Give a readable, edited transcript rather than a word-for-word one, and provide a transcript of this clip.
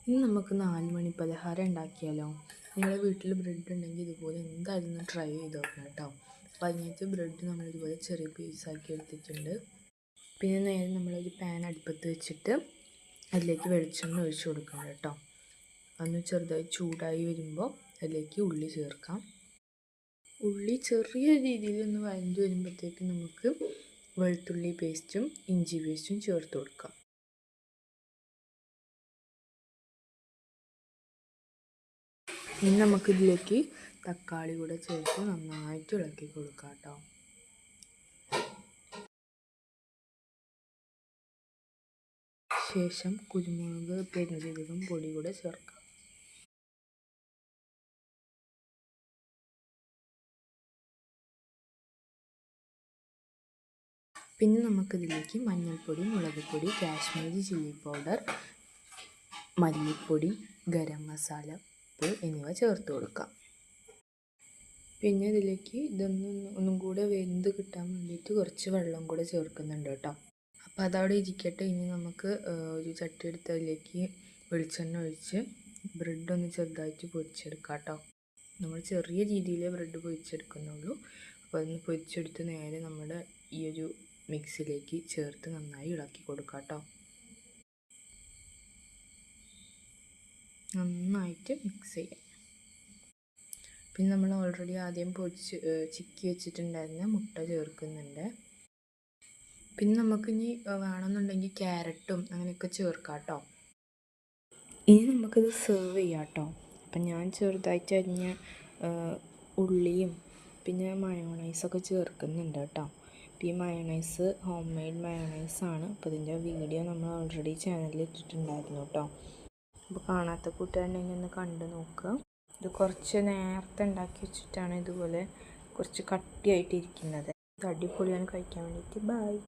ഇനി നമുക്ക് 4 മണി പലഹാരം ഉണ്ടാക്കിയാലോ? നിങ്ങളുടെ വീട്ടിൽ ബ്രെഡ് ഉണ്ടെങ്കിൽ ഇതുപോലെ എന്തായാലും ഒന്ന് ട്രൈ ചെയ്ത് നോക്കണം കേട്ടോ. അപ്പോൾ അതിനകത്ത് ബ്രെഡ് നമ്മളിതുപോലെ ചെറിയ പീസാക്കി എടുത്തിട്ടുണ്ട്. പിന്നെ നേരെ നമ്മളൊരു പാൻ അടുപ്പത്ത് വെച്ചിട്ട് അതിലേക്ക് വെളിച്ചെണ്ണ ഒഴിച്ച് കൊടുക്കണം കേട്ടോ. അതൊന്ന് ചെറുതായി ചൂടായി വരുമ്പോൾ അതിലേക്ക് ഉള്ളി ചേർക്കാം. ഉള്ളി ചെറിയ രീതിയിൽ ഒന്ന് വഴണ്ട് വരുമ്പോഴത്തേക്ക് നമുക്ക് വെളുത്തുള്ളി പേസ്റ്റും ഇഞ്ചി പേസ്റ്റും ചേർത്ത് കൊടുക്കാം. ഇനി നമുക്കിതിലേക്ക് തക്കാളി കൂടെ ചേർത്ത് നന്നായിട്ട് ഇളക്കി കൊടുക്കാം കേട്ടോ. ശേഷം കുരുമുളക് പെരുംജീരകം പൊടി കൂടെ ചേർക്കാം. പിന്നെ നമുക്കിതിലേക്ക് മഞ്ഞൾപ്പൊടി, മുളക് പൊടി, കാശ്മീരി ചില്ലി പൗഡർ, മല്ലിപ്പൊടി, ഗരം മസാല, ഉപ്പ് എന്നിവ ചേർത്ത് കൊടുക്കാം. പിന്നെ ഇതിലേക്ക് ഒന്നും കൂടെ വെന്ത് കിട്ടാൻ വേണ്ടിയിട്ട് കുറച്ച് വെള്ളം കൂടെ ചേർക്കുന്നുണ്ട് കേട്ടോ. അപ്പോൾ അതവിടെ ഇരിക്കട്ടെ. ഇനി നമുക്ക് ഒരു ചട്ടി എടുത്ത് അതിലേക്ക് വെളിച്ചെണ്ണ ഒഴിച്ച് ബ്രെഡ് ഒന്ന് ചെറുതായിട്ട് പൊരിച്ചെടുക്കാം കേട്ടോ. നമ്മൾ ചെറിയ രീതിയിലേ ബ്രെഡ് പൊരിച്ചെടുക്കുന്നുള്ളൂ. അപ്പോൾ അതൊന്ന് പൊരിച്ചെടുത്ത് നേരെ നമ്മുടെ ഈ ഒരു മിക്സിലേക്ക് ചേർത്ത് നന്നായി ഇളക്കി കൊടുക്കാം കേട്ടോ. നന്നായിട്ട് മിക്സ് ചെയ്യാം. പിന്നെ നമ്മൾ ഓൾറെഡി ആദ്യം ചിക്കി വെച്ചിട്ടുണ്ടായിരുന്ന മുട്ട ചേർക്കുന്നുണ്ട്. പിന്നെ നമുക്കിനി വേണമെന്നുണ്ടെങ്കിൽ ക്യാരറ്റും അങ്ങനെയൊക്കെ ചേർക്കാം കേട്ടോ. ഇനി നമുക്കിത് സെർവ് ചെയ്യാം കേട്ടോ. അപ്പം ഞാൻ ചെറുതായിട്ട് അരിഞ്ഞ ഉള്ളിയും പിന്നെ മയോണൈസൊക്കെ ചേർക്കുന്നുണ്ട് കേട്ടോ. അപ്പോൾ ഈ മയോണൈസ് ഹോം മെയ്ഡ് മയോണൈസാണ്. അപ്പോൾ ഇതിൻ്റെ വീഡിയോ നമ്മൾ ഓൾറെഡി ചാനലിൽ ഇട്ടിട്ടുണ്ടായിരുന്നു കേട്ടോ. അപ്പോൾ കാണാത്ത കൂട്ടുകാരുണ്ടെങ്കിൽ ഒന്ന് കണ്ടു നോക്കുക. ഇത് കുറച്ച് നേരത്തെ ഉണ്ടാക്കി വെച്ചിട്ടാണ് ഇതുപോലെ കുറച്ച് കട്ടിയായിട്ടിരിക്കുന്നത്. ഇത് അടിപൊളിയാണ് കഴിക്കാൻ വേണ്ടിയിട്ട്. ബൈ.